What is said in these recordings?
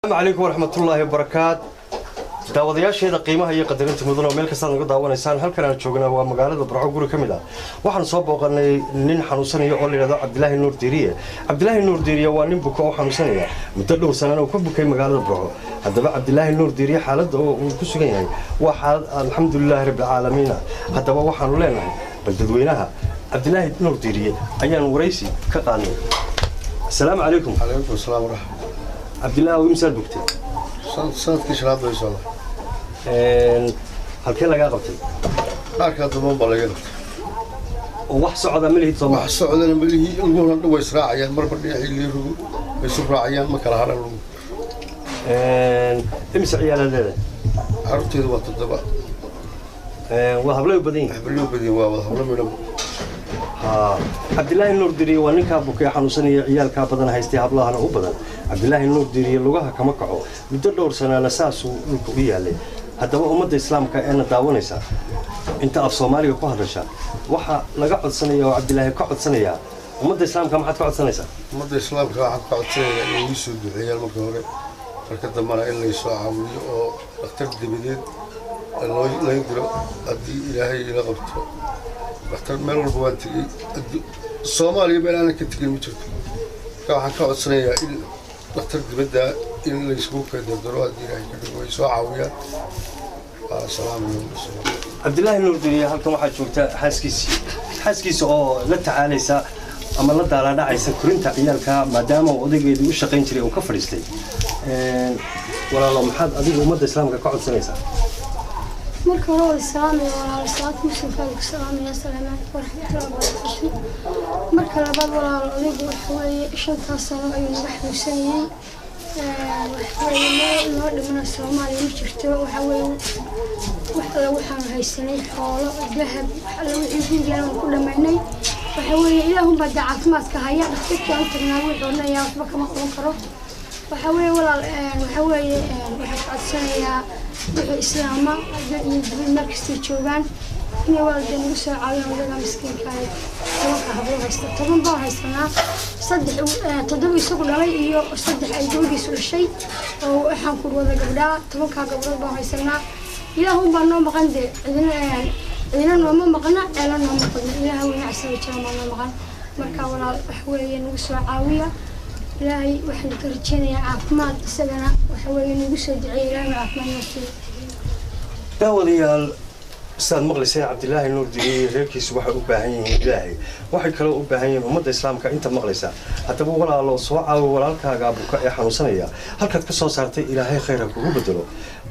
السلام عليكم ورحمة الله وبركاته. daawadayaasheeda qiimaha iyo qadarinta mudan oo meel kasta naga daawanaysaan halkan aan joogna waa magaalada Burco guri kamid ah waxaan soo booqanay nin xanuunsanaya oo la yiraahdo Cabdilaahi Nuur Diiriye. Cabdilaahi Nuur Diiriye waa nin buka oo xanuunsanaya muddo dhowr sano oo ku bukay magaalada Burco. haddaba Cabdilaahi Nuur Diiriye xaaladda uu ku sugan yahay waa xaalad alxamdulillah rabbil caalamiin. haddaba waxaan leenahay bal dadweynaha Cabdilaahi Nuur Diiriye ayaan wareysi ka qaadnay. السلام عليكم. عليكم السلام ورحمة الله. عبد الله ويمسال بكتي. سنة كشراب بيسوا الله. هل كلا قابتي؟ هاك هذا ما بلاقيه. وحص عذا ملهي تصور. وحص عذا ملهي يقولون هو يسرع عيان مرة بدي اللي هو يسرع عيان ما كره هذا الروم. امس عيال هذا. عرفت هذا وقت الدبا. وهبلوا بدين. هبلوا بدين وهبلوا منهم. عبد الله النور ديري ونكا بوكي حنوسني عيالكا بدن هايستي hablahan u badan عبد الله النور ديري lugaha kama kaco muddo dhowr sano la saas uu ku yaalay hadaba ummadda islaamka ee daawanaysa inta af Soomaaliga ku hadasha waxa laga codsanayo oo Cabdilaahi ka codsanaya ummadda islaamka maxaad ka codsanaysaa ummadda islaamka waxa ka codsanaya in uu soo duceeyo marka hore marka dambana in la soo caawiyo oo dhakhtar dibadeed la yidiro hadii Ilaahay ila qabto dhakhtar meel walba waan tagay Soomaaliya baan ana ka tagay mujirto ka waxaan ka codsanayaa in dhakhtar dibadda in la isku qeydaro hadii Ilaahay ka dhigo soo caawiya salaam alaykum Cabdilaahi Nuur Diiriye halkan waxa joogta xaaskiisa oo la tacaalaysa ama la daaladhacaysa kurinta ciyaalka maadaama odaygeedu u shaqayn jiray oo ka fadhiistay walaalo maxaad adigu ummadda islaamka ka codsanaysaa marka hore salaam iyo walaal salaam muslimka salaam iyo salaam warahmatullahi wabarakatuh marka labaad walaal adigu waxa weeye shanta sano ayuu naga xanuunsanayay waxa weeye noo dhimana Soomaaliya ma jirto waxa weeye waxaan haysanay xoolo dahab waxa la wixii guriga ku dhamaynay waxa weeye ilaahu baa caafimaadka haya dadka aan tagnaa wuxuu leeyahay waxba kama qaban karo waxa weeye walaal waxa weeye waxa codsanayaa الإسلام المركز تجوبان إني والدي نقص على ولا مسكين كاي توقع هبوها طبعا بوها يستنا صدق تدوي سوق لي صدق أي دودي سوى الشيء وإحنا كل وذا قبلا توقع قبل بوها يستنا إذا هم بنو مقندي إذا نوم مقنع إلا نوم مقنع إذا هو نعسى وجرم نوم مقنع مركا ولا حوالي نقص عاوية إلهي وحنا كرتشينا عافمات سجنا وحوالي نقص دعي إلهي عافمات نفسي. داوديال استاذ مغلسين عبد الله النور ديري reerkiisu waxa u baahan yihiin Ilaahay waxay kale u baahan yihiin ummadda islaamka inta maqlaysa hadaba walaalo soo caawi walaalkaaga buka ee xanuunsanaya halkaad ka soo saartay Ilaahay khayr kugu bedelo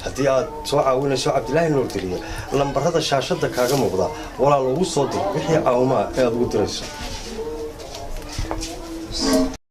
hadii aad soo caawinayso Cabdilaahi Nuur Diiriye lambarada shaashada kaaga muuqda walaal ugu soo dir wixii caawima ee aad ugu dirayso